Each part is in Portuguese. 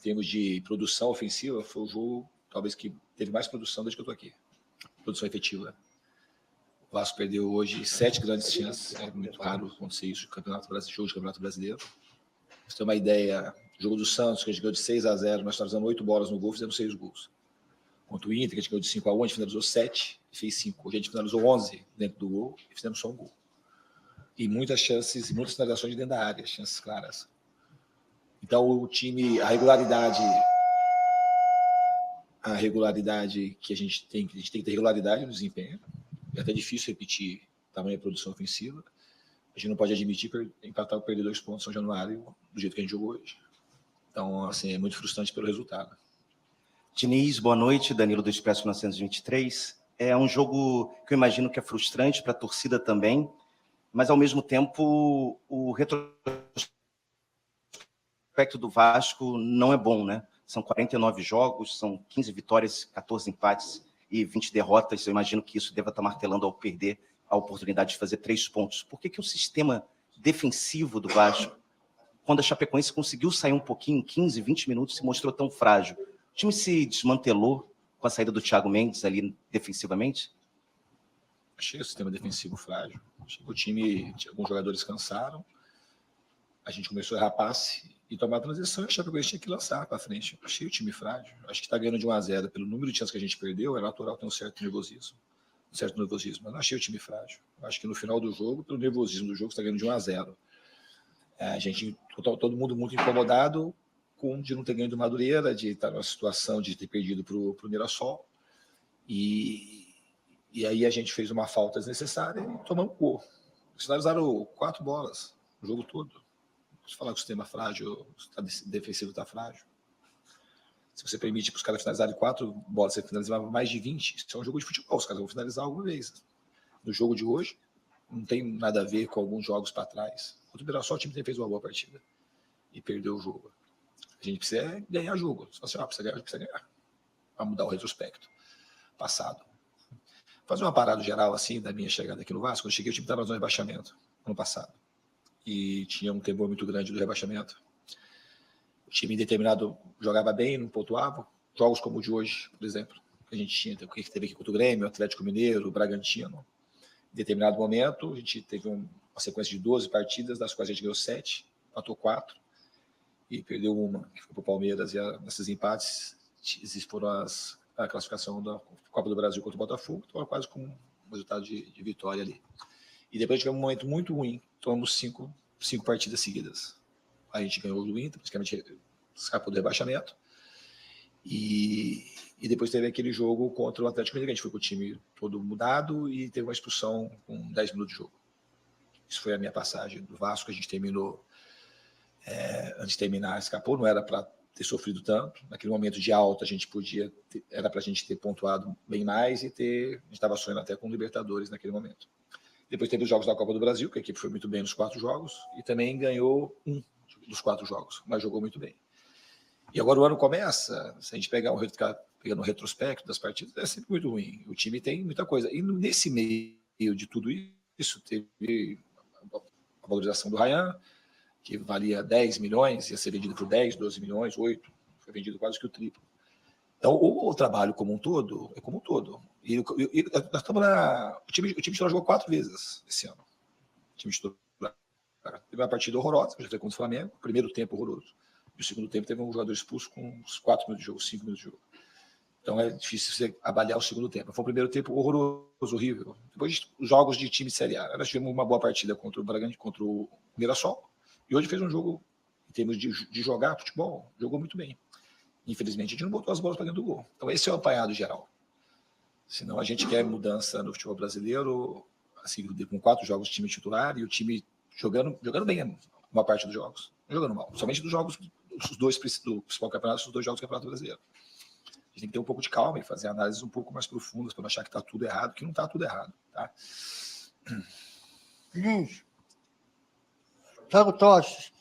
termos de produção ofensiva, foi o jogo, talvez, que teve mais produção desde que eu estou aqui. Produção efetiva. O Vasco perdeu hoje 7 grandes chances. É muito raro acontecer isso no Campeonato Brasileiro, jogo de Campeonato Brasileiro. Pra você ter uma ideia, o jogo do Santos, que a gente ganhou de 6-0, nós estávamos dando 8 bolas no gol, fizemos 6 gols. Contra o Inter, que a gente ganhou de 5-1, a gente finalizou 7 e fez 5. Hoje a gente finalizou 11 dentro do gol e fizemos só um gol. E muitas chances, muitas finalizações dentro da área, chances claras. Então o time, a regularidade que a gente tem que ter regularidade no desempenho. É até difícil repetir tamanho de produção ofensiva. A gente não pode admitir empatar ou perder 2 pontos em São Januário do jeito que a gente jogou hoje. Então, assim, é muito frustrante pelo resultado. Diniz, boa noite. Danilo do Expresso 1923. É um jogo que eu imagino que é frustrante para a torcida também, mas, ao mesmo tempo, o retrospecto do Vasco não é bom, né? São 49 jogos, são 15 vitórias, 14 empates e 20 derrotas. Eu imagino que isso deva estar martelando ao perder a oportunidade de fazer 3 pontos. Por que o sistema defensivo do Vasco, quando a Chapecoense conseguiu sair um pouquinho, 15, 20 minutos, se mostrou tão frágil? O time se desmantelou com a saída do Thiago Mendes ali defensivamente? Achei o sistema defensivo frágil. Achei que o time, alguns jogadores cansaram. A gente começou a errar passe e tomar a transição e a Chapecoense tinha que lançar para frente. Achei o time frágil. Acho que está ganhando de 1-0. Pelo número de chances que a gente perdeu, é natural ter um certo nervosismo. Mas não achei o time frágil. Acho que no final do jogo, pelo nervosismo do jogo, está ganhando de 1-0. A gente, todo mundo muito incomodado de não ter ganho do Madureira, de estar numa situação de ter perdido para o Mirassol. E aí a gente fez uma falta desnecessária e tomamos gol. Eles finalizaram 4 bolas o jogo todo. Se falar que o sistema frágil, o defensivo está frágil. Se você permite para os caras finalizarem 4 bolas, você finalizava mais de 20. Isso é um jogo de futebol, os caras vão finalizar alguma vez. No jogo de hoje, não tem nada a ver com alguns jogos para trás. Contra o Mirassol, o time fez uma boa partida e perdeu o jogo. A gente precisa ganhar jogo. Se você precisa ganhar. Para mudar o retrospecto passado. Fazer uma parada geral assim da minha chegada aqui no Vasco. Quando eu cheguei, o time estava na zona de rebaixamento ano passado. E tinha um temor muito grande do rebaixamento. O time em determinado jogava bem, não pontuava. Jogos como o de hoje, por exemplo, que a gente tinha, que teve aqui contra o Grêmio, o Atlético Mineiro, o Bragantino. Em determinado momento, a gente teve uma sequência de 12 partidas, das quais a gente ganhou 7, empatou 4 e perdeu uma, que foi para o Palmeiras. E nesses empates, foram a classificação da Copa do Brasil contra o Botafogo, então quase com um resultado de vitória ali. E depois tivemos um momento muito ruim, tomamos 5 partidas seguidas. A gente ganhou do Inter, praticamente escapou do rebaixamento. E depois teve aquele jogo contra o Atlético Mineiro, a gente foi com o time todo mudado e teve uma expulsão com 10 minutos de jogo. Isso foi a minha passagem do Vasco, a gente terminou, antes de terminar, escapou, não era para ter sofrido tanto. Naquele momento de alta, a gente era para a gente ter pontuado bem mais e a gente estava sonhando até com o Libertadores naquele momento. Depois teve os jogos da Copa do Brasil, que a equipe foi muito bem nos 4 jogos e também ganhou 1 dos 4 jogos, mas jogou muito bem. E agora o ano começa, se a gente pegar pegando o retrospecto das partidas, é sempre muito ruim. O time tem muita coisa. E nesse meio de tudo isso, teve a valorização do Ryan, que valia 10 milhões, ia ser vendido por 10, 12 milhões, 8, foi vendido quase que o triplo. Então, o trabalho como um todo é como um todo. E nós estamos o time titular jogou 4 vezes esse ano. O time titular teve uma partida horrorosa, já foi contra o Flamengo, primeiro tempo horroroso. E o segundo tempo teve um jogador expulso com uns 4 minutos de jogo, 5 minutos de jogo. Então é difícil você avaliar o segundo tempo. Foi um primeiro tempo horroroso, horrível. Depois os jogos de time de Série A. Nós tivemos uma boa partida contra o Bragantino, contra o Mirassol. E hoje fez um jogo, em termos de jogar futebol, jogou muito bem. Infelizmente, a gente não botou as bolas para dentro do gol. Então esse é o apanhado geral. Senão a gente quer mudança no futebol brasileiro, assim, com 4 jogos de time titular e o time jogando bem uma parte dos jogos. Não jogando mal. Somente dos jogos, os 2 do principal campeonato, os 2 jogos do Campeonato Brasileiro. A gente tem que ter um pouco de calma e fazer análises um pouco mais profundas para não achar que está tudo errado, que não está tudo errado. Tá? Thiago Toches.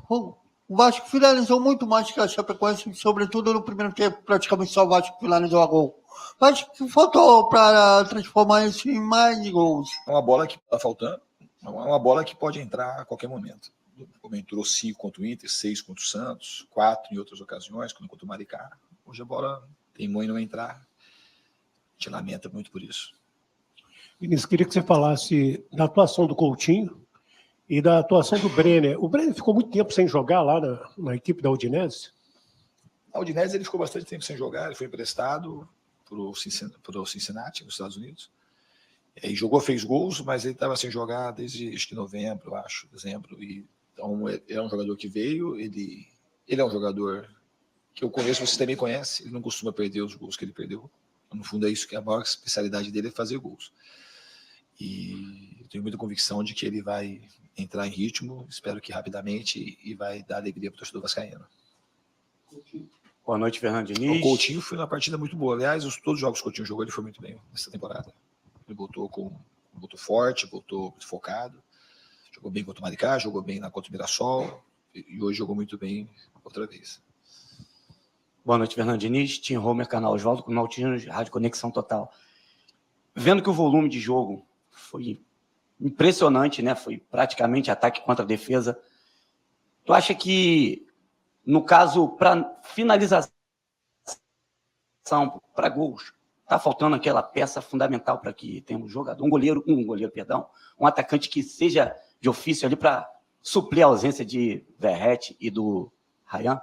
O Vasco finalizou muito mais que a Chapecoense, sobretudo no primeiro tempo, praticamente só o Vasco finalizou a gol. Mas que faltou para transformar isso em mais gols? É uma bola que está faltando, é uma bola que pode entrar a qualquer momento. como entrou 5 contra o Inter, 6 contra o Santos, 4 em outras ocasiões, quando contra o Maricá. Hoje a bola teimou em não entrar. A gente lamenta muito por isso. Vinícius, queria que você falasse da atuação do Coutinho e da atuação do Brenner. O Brenner ficou muito tempo sem jogar lá na equipe da Udinese? A Udinese ele ficou bastante tempo sem jogar, ele foi emprestado para o Cincinnati, nos Estados Unidos. E jogou, fez gols, mas ele estava sem jogar desde acho que novembro, eu acho, dezembro. Então, ele é um jogador que veio, ele é um jogador que eu conheço, você também conhece, ele não costuma perder os gols que ele perdeu. No fundo, é isso que é a maior especialidade dele, é fazer gols. E eu tenho muita convicção de que ele vai entrar em ritmo, espero que rapidamente, e vai dar alegria para o torcedor vascaíno. Boa noite, Fernando Diniz. O Coutinho foi uma partida muito boa. Aliás, todos os jogos que o Coutinho jogou, ele foi muito bem nessa temporada. Ele voltou forte, voltou focado, jogou bem contra o Maricá, jogou bem contra o Mirassol, e hoje jogou muito bem outra vez. Boa noite, Fernando Diniz, Tim Homer, canal Oswaldo, com o Maltino, Rádio Conexão Total. Vendo que o volume de jogo foi impressionante, né? Foi praticamente ataque contra defesa. Tu acha que, no caso, para finalização, para gols, tá faltando aquela peça fundamental para que tenha um goleiro, um atacante que seja de ofício ali para suprir a ausência de Verratti e do Ryan?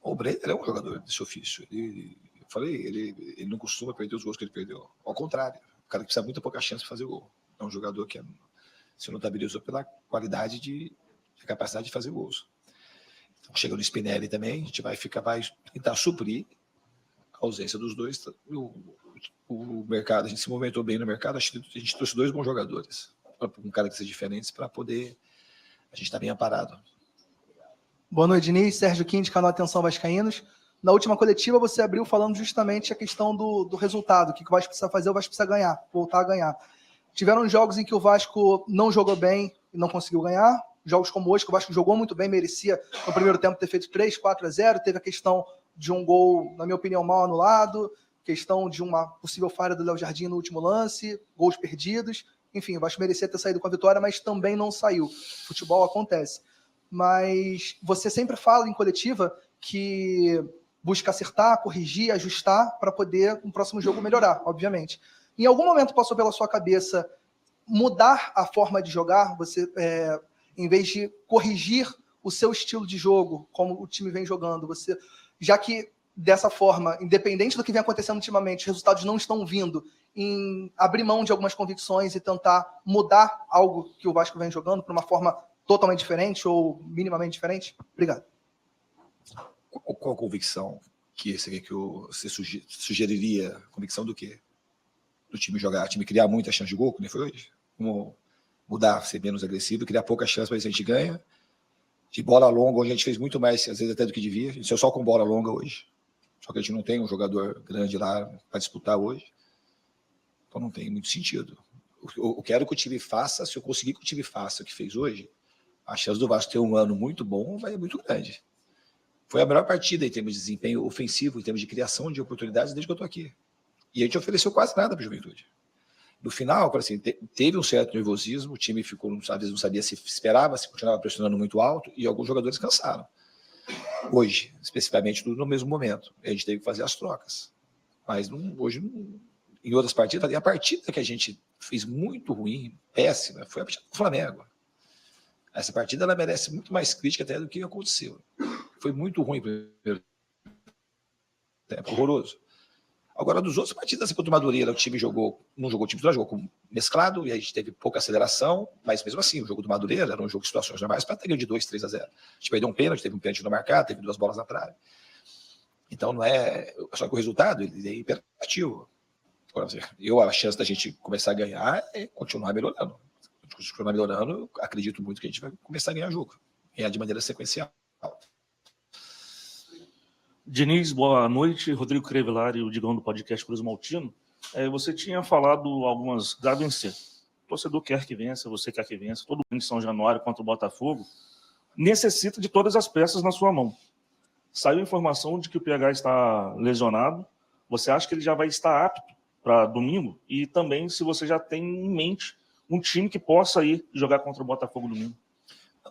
O Brenner é um jogador desse ofício. Eu falei, ele não costuma perder os gols que ele perdeu. Ao contrário, o cara que precisa muito pouca chance de fazer gol. É um jogador que se notabilizou pela qualidade de capacidade de fazer gols. Então, chega no Spinelli também, a gente vai tentar suprir a ausência dos dois. O mercado, a gente se movimentou bem no mercado, a gente trouxe 2 bons jogadores, um cara que seja diferente, para poder a gente estar bem amparado. Boa noite, Diniz. Sérgio Quinte, canal Atenção Vascaínos. Na última coletiva, você abriu falando justamente a questão do resultado, o que o Vasco precisa fazer, o Vasco precisa ganhar, voltar a ganhar. Tiveram jogos em que o Vasco não jogou bem e não conseguiu ganhar, jogos como hoje, que o Vasco jogou muito bem, merecia no primeiro tempo ter feito 3-4-0, teve a questão de um gol, na minha opinião, mal anulado, questão de uma possível falha do Léo Jardim no último lance, gols perdidos, enfim, o Vasco merecia ter saído com a vitória, mas também não saiu. Futebol acontece. Mas você sempre fala em coletiva que busca acertar, corrigir, ajustar para poder no próximo jogo melhorar, obviamente. Em algum momento passou pela sua cabeça mudar a forma de jogar, você, em vez de corrigir o seu estilo de jogo, como o time vem jogando, você, já que dessa forma, independente do que vem acontecendo ultimamente, os resultados não estão vindo, em abrir mão de algumas convicções e tentar mudar algo que o Vasco vem jogando para uma forma totalmente diferente ou minimamente diferente? Obrigado. Qual a convicção que você sugeriria? Convicção do quê? Do time jogar, o time criar muita chance de gol, como foi hoje? Como mudar, ser menos agressivo, criar pouca chance para ver se a gente ganha? De bola longa, onde a gente fez muito mais, às vezes até do que devia. A gente saiu só com bola longa hoje. Só que a gente não tem um jogador grande lá para disputar hoje. Então não tem muito sentido. Eu quero que o time faça, se eu conseguir que o time faça o que fez hoje, a chance do Vasco ter um ano muito bom vai ser muito grande. Foi a melhor partida em termos de desempenho ofensivo, em termos de criação de oportunidades desde que eu estou aqui. E a gente ofereceu quase nada para a Juventude. No final, assim, teve um certo nervosismo, o time ficou, às vezes não sabia se esperava, se continuava pressionando muito alto, e alguns jogadores cansaram. Hoje, especificamente, tudo no mesmo momento. A gente teve que fazer as trocas. Mas hoje, em outras partidas, e a partida que a gente fez muito ruim, péssima, foi a partida do Flamengo. Essa partida ela merece muito mais crítica até do que aconteceu. Foi muito ruim o primeiro tempo, horroroso. Agora, dos outros partidas, assim, contra o Madureira, o time não jogou titular, jogou com mesclado, e a gente teve pouca aceleração, mas mesmo assim, o jogo do Madureira era um jogo de situações normais para ter ganho de 2-3-0. A gente perdeu um pênalti, teve um pênalti não marcado, teve 2 bolas na trave. Então, não é... Só que o resultado, ele é imperativo. A chance da gente começar a ganhar é continuar melhorando. Continuar melhorando, eu acredito muito que a gente vai começar a ganhar jogo. Ganhar de maneira sequencial. Diniz, boa noite. Rodrigo Crevelari, o Digão do podcast Cruz Maltino. Você tinha falado algumas da vencer. O torcedor quer que vença, você quer que vença. Todo mundo em São Januário contra o Botafogo necessita de todas as peças na sua mão. Saiu a informação de que o PH está lesionado. Você acha que ele já vai estar apto para domingo? E também se você já tem em mente um time que possa ir jogar contra o Botafogo domingo.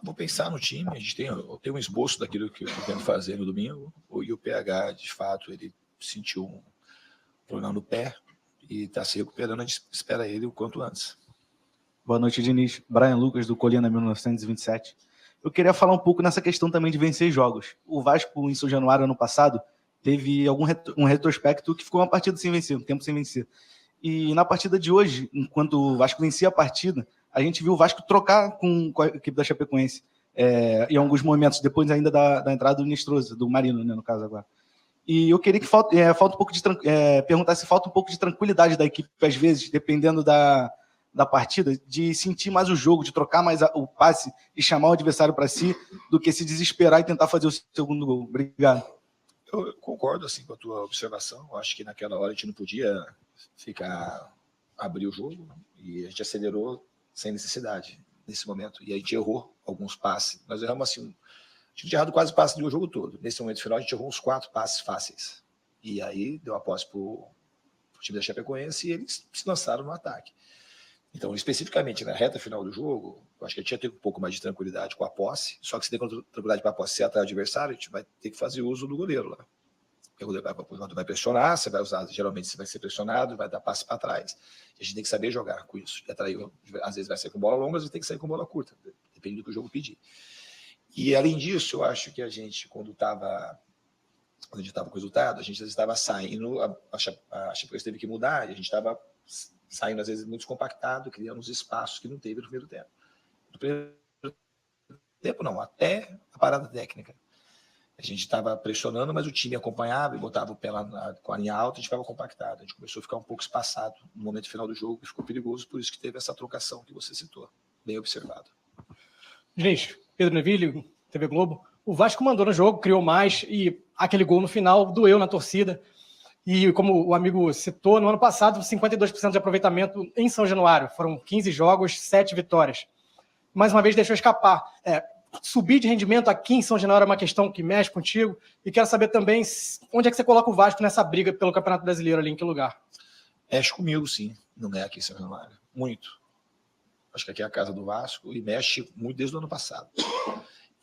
Vou pensar no time, a gente tem um esboço daquilo que eu tento fazer no domingo, e o PH, de fato, ele sentiu um problema no pé e está se recuperando, a gente espera ele o quanto antes. Boa noite, Diniz. Brian Lucas, do Colina 1927. Eu queria falar um pouco nessa questão também de vencer jogos. O Vasco, em São Januário, ano passado, teve um retrospecto que ficou uma partida sem vencer, um tempo sem vencer. E na partida de hoje, enquanto o Vasco vencia a partida, a gente viu o Vasco trocar com a equipe da Chapecoense em alguns momentos, depois ainda da entrada do Nestrosa, do Marino, né, no caso agora. E eu queria que falta um pouco de perguntar se falta um pouco de tranquilidade da equipe, às vezes, dependendo da partida, de sentir mais o jogo, de trocar mais o passe e chamar o adversário para si, do que se desesperar e tentar fazer o segundo gol. Obrigado. Eu concordo assim, com a tua observação. Eu acho que naquela hora a gente não podia abrir o jogo, e a gente acelerou sem necessidade nesse momento. E a gente errou alguns passes. Nós erramos assim, a gente tinha errado quase passes do jogo todo. Nesse momento final, a gente errou uns 4 passes fáceis. E aí deu a posse para o time da Chapecoense e eles se lançaram no ataque. Então, especificamente na reta final do jogo, eu acho que a gente ia ter um pouco mais de tranquilidade com a posse, só que se der tranquilidade para a posse ser atrás do adversário, a gente vai ter que fazer uso do goleiro lá. O goleiro vai pressionar, você vai usar, geralmente você vai ser pressionado, vai dar passe para trás. E a gente tem que saber jogar com isso. E atrair, às vezes vai sair com bola longa, às vezes tem que sair com bola curta, depende do que o jogo pedir. E além disso, eu acho que a gente, quando estava com o resultado, a gente estava saindo, a Chapecoense teve que mudar, e a gente estava saindo, às vezes, muito descompactado, criando uns espaços que não teve no primeiro tempo. No primeiro tempo, não, até a parada técnica. A gente estava pressionando, mas o time acompanhava e botava o pé lá com a linha alta, a gente ficava compactado. A gente começou a ficar um pouco espaçado no momento final do jogo, e ficou perigoso, por isso que teve essa trocação que você citou. Bem observado. Gente, Pedro Neville, TV Globo. O Vasco mandou no jogo, criou mais, e aquele gol no final doeu na torcida. E como o amigo citou, no ano passado, 52% de aproveitamento em São Januário. Foram 15 jogos, 7 vitórias. Mais uma vez deixou escapar. Subir de rendimento aqui em São Januário é uma questão que mexe contigo. E quero saber também onde é que você coloca o Vasco nessa briga pelo Campeonato Brasileiro ali, em que lugar? Mexe comigo, sim, não é aqui em São Januário. Muito. Acho que aqui é a casa do Vasco e mexe muito desde o ano passado.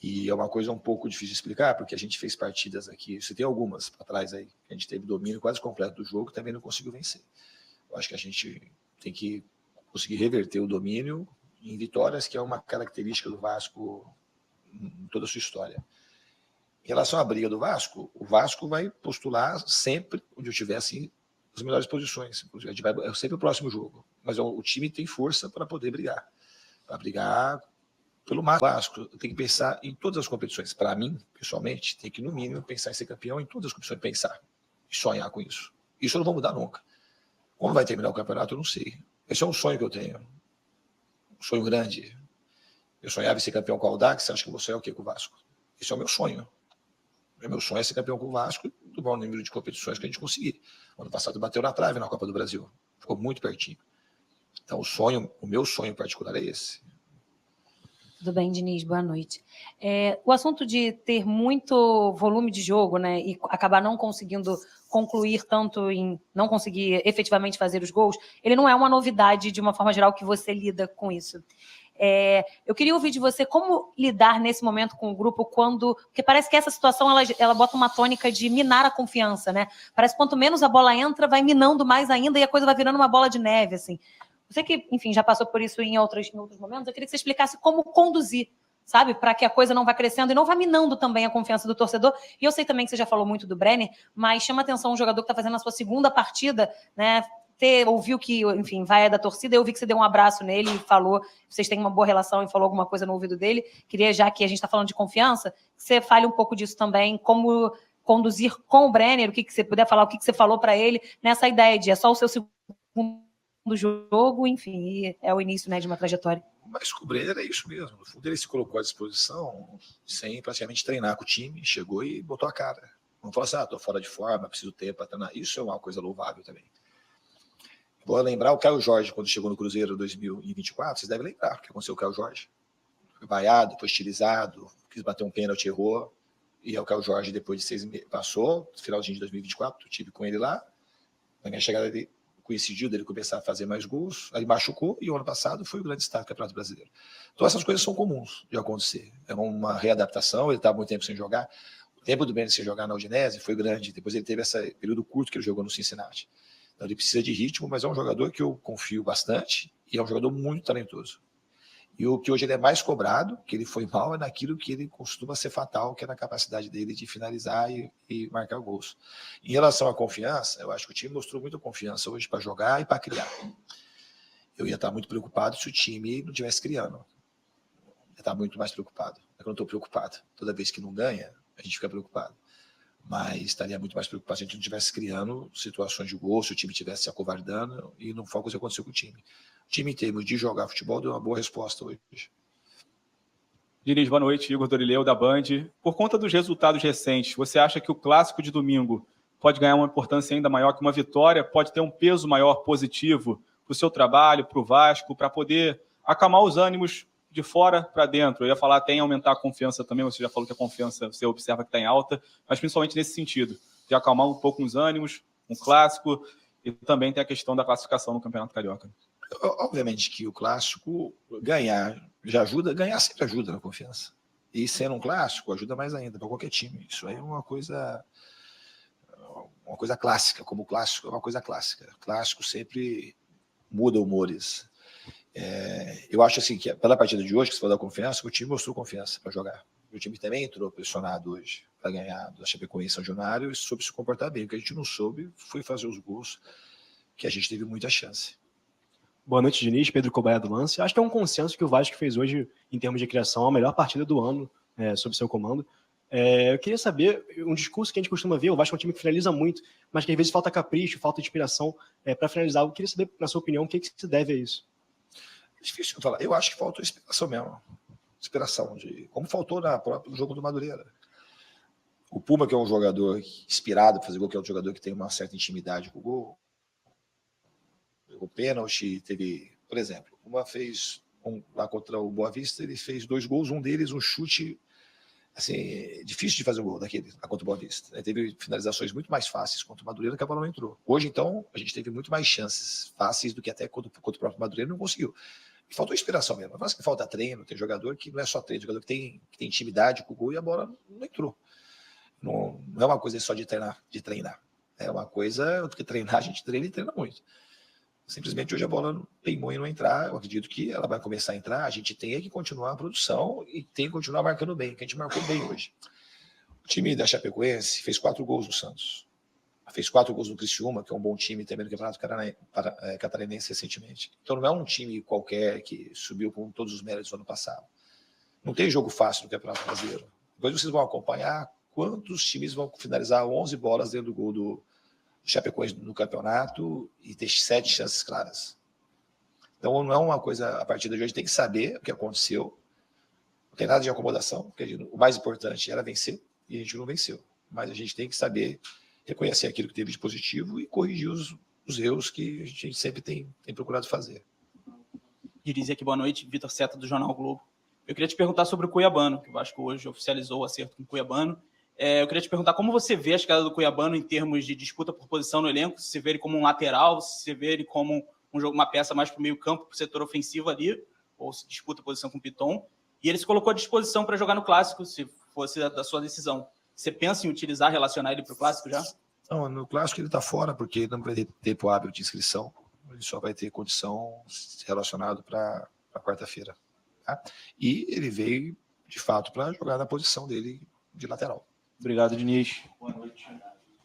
E é uma coisa um pouco difícil de explicar, porque a gente fez partidas aqui, você tem algumas para trás aí, a gente teve domínio quase completo do jogo e também não conseguiu vencer. Eu acho que a gente tem que conseguir reverter o domínio em vitórias, que é uma característica do Vasco em toda a sua história. Em relação à briga do Vasco, o Vasco vai postular sempre onde eu tivesse as melhores posições. A gente vai, é sempre o próximo jogo, mas o time tem força para poder brigar. Para brigar pelo máximo. O Vasco tem que pensar em todas as competições. Para mim, pessoalmente, tem que, no mínimo, pensar em ser campeão em todas as competições, pensar e sonhar com isso. Isso eu não vou mudar nunca. Como vai terminar o campeonato, eu não sei. Esse é um sonho que eu tenho. Um sonho grande. Eu sonhava em ser campeão com o Audax, você acha que eu vou sonhar o quê com o Vasco? Esse é o meu sonho. O meu sonho é ser campeão com o Vasco do maior número de competições que a gente conseguir. O ano passado bateu na trave na Copa do Brasil. Ficou muito pertinho. Então, o meu sonho em particular é esse. Tudo bem, Diniz? Boa noite. O assunto de ter muito volume de jogo, né, e acabar não conseguindo concluir tanto em não conseguir efetivamente fazer os gols, ele não é uma novidade de uma forma geral que você lida com isso. Eu queria ouvir de você como lidar nesse momento com o grupo porque parece que essa situação ela bota uma tônica de minar a confiança, né? Parece que quanto menos a bola entra, vai minando mais ainda e a coisa vai virando uma bola de neve, assim. Você que, enfim, já passou por isso em outros momentos, eu queria que você explicasse como conduzir, sabe? Para que a coisa não vá crescendo e não vá minando também a confiança do torcedor. E eu sei também que você já falou muito do Brenner, mas chama atenção um jogador que está fazendo a sua segunda partida, né? Ouviu que, enfim, vai da torcida, eu vi que você deu um abraço nele e falou, vocês têm uma boa relação e falou alguma coisa no ouvido dele. Queria, já que a gente está falando de confiança, que você fale um pouco disso também, como conduzir com o Brenner, o que você puder falar, o que você falou para ele, nessa ideia de é só o seu segundo jogo, enfim, e é o início, né, de uma trajetória. Mas com o Brenner é isso mesmo. No fundo, ele se colocou à disposição sem praticamente treinar com o time, chegou e botou a cara. Não falou assim, estou fora de forma, preciso tempo para treinar. Isso é uma coisa louvável também. Vou lembrar o Caio Jorge, quando chegou no Cruzeiro em 2024, vocês devem lembrar o que aconteceu com o Caio Jorge. Foi vaiado, foi estilizado, quis bater um pênalti, errou. E aí o Caio Jorge, depois de 6 meses, passou, finalzinho de 2024, eu tive com ele lá. Na minha chegada dele, coincidiu dele começar a fazer mais gols, aí machucou, e o ano passado foi o grande destaque do Campeonato Brasileiro. Então essas coisas são comuns de acontecer. É uma readaptação, ele estava muito tempo sem jogar. O tempo do Brenner sem jogar na Udinese foi grande, depois ele teve esse período curto que ele jogou no Cincinnati. Então ele precisa de ritmo, mas é um jogador que eu confio bastante, e é um jogador muito talentoso. E o que hoje ele é mais cobrado, que ele foi mal, é naquilo que ele costuma ser fatal, que é na capacidade dele de finalizar e marcar gols. Em relação à confiança, eu acho que o time mostrou muita confiança hoje para jogar e para criar. Eu ia estar muito preocupado se o time não estivesse criando. Eu ia estar muito mais preocupado. É que eu não estou preocupado. Toda vez que não ganha, a gente fica preocupado. Mas estaria muito mais preocupado se a gente não estivesse criando situações de gol, se o time estivesse se acovardando, e não foi o que aconteceu com o time. O time, em termos de jogar futebol, deu uma boa resposta hoje. Diniz, boa noite. Igor Dorileu, da Band. Por conta dos resultados recentes, você acha que o clássico de domingo pode ganhar uma importância ainda maior que uma vitória? Pode ter um peso maior positivo para o seu trabalho, para o Vasco, para poder acalmar os ânimos de fora para dentro? Eu ia falar até em aumentar a confiança também, você já falou que a confiança você observa que está em alta, mas principalmente nesse sentido, de acalmar um pouco os ânimos, um clássico, e também tem a questão da classificação no Campeonato Carioca. Obviamente que o clássico ganhar já ajuda, ganhar sempre ajuda na confiança. E sendo um clássico, ajuda mais ainda para qualquer time. Isso aí é uma coisa clássica, como o clássico é uma coisa clássica. Clássico sempre muda humores. Eu acho assim que pela partida de hoje, que você falou da confiança, o time mostrou confiança para jogar. O time também entrou pressionado hoje para ganhar da Chapecoense São Januário e soube se comportar bem. O que a gente não soube foi fazer os gols, que a gente teve muita chance. Boa noite, Diniz. Pedro Cobaia do Lance. Acho que é um consenso que o Vasco fez hoje, em termos de criação, a melhor partida do ano, sob seu comando. Eu queria saber, um discurso que a gente costuma ver, o Vasco é um time que finaliza muito, mas que às vezes falta capricho, falta inspiração para finalizar. Eu queria saber, na sua opinião, o que se deve a isso? É difícil falar. Eu acho que faltou inspiração mesmo. Inspiração, como faltou no jogo do Madureira. O Puma, que é um jogador inspirado para fazer gol, que é um jogador que tem uma certa intimidade com o gol, o pênalti, teve, por exemplo, uma fez lá contra o Boa Vista, ele fez 2 gols, um deles um chute assim, difícil de fazer um gol daquele lá contra o Boa Vista. Ele teve finalizações muito mais fáceis contra o Madureira, que a bola não entrou. Hoje, então, a gente teve muito mais chances fáceis do que até contra o próprio Madureira, não conseguiu. E faltou inspiração mesmo. Mas que falta treino, tem jogador que não é só treino, jogador que tem intimidade com o gol e a bola não entrou. Não é uma coisa só de treinar. É uma coisa que treinar, a gente treina e treina muito. Simplesmente hoje a bola teimou em não entrar. Eu acredito que ela vai começar a entrar. A gente tem que continuar a produção e tem que continuar marcando bem, que a gente marcou bem hoje. O time da Chapecoense fez 4 gols no Santos. Fez 4 gols no Criciúma, que é um bom time também no Campeonato Catarinense recentemente. Então não é um time qualquer que subiu com todos os méritos do ano passado. Não tem jogo fácil no Campeonato Brasileiro. Depois vocês vão acompanhar quantos times vão finalizar 11 bolas dentro do gol do Chapecoense no campeonato e ter 7 chances claras. Então não é uma coisa, a partida de hoje tem que saber o que aconteceu, não tem nada de acomodação, porque o mais importante era vencer e a gente não venceu, mas a gente tem que saber reconhecer aquilo que teve de positivo e corrigir os erros que a gente sempre tem procurado fazer. Diriz aqui, boa noite, Vitor Seta do Jornal Globo. Eu queria te perguntar sobre o Cuiabano, que o Vasco hoje oficializou o acerto com o Cuiabano. Eu queria te perguntar como você vê a chegada do Cuiabano em termos de disputa por posição no elenco, se você vê ele como um lateral, se você vê ele como uma peça mais para o meio campo, para o setor ofensivo ali, ou se disputa a posição com o Piton. E ele se colocou à disposição para jogar no Clássico, se fosse da sua decisão. Você pensa em utilizar, relacionar ele para o Clássico já? Não, no Clássico ele está fora, porque ele não vai ter tempo hábil de inscrição, ele só vai ter condição relacionada para quarta-feira. Tá? E ele veio, de fato, para jogar na posição dele de lateral. Obrigado, Diniz.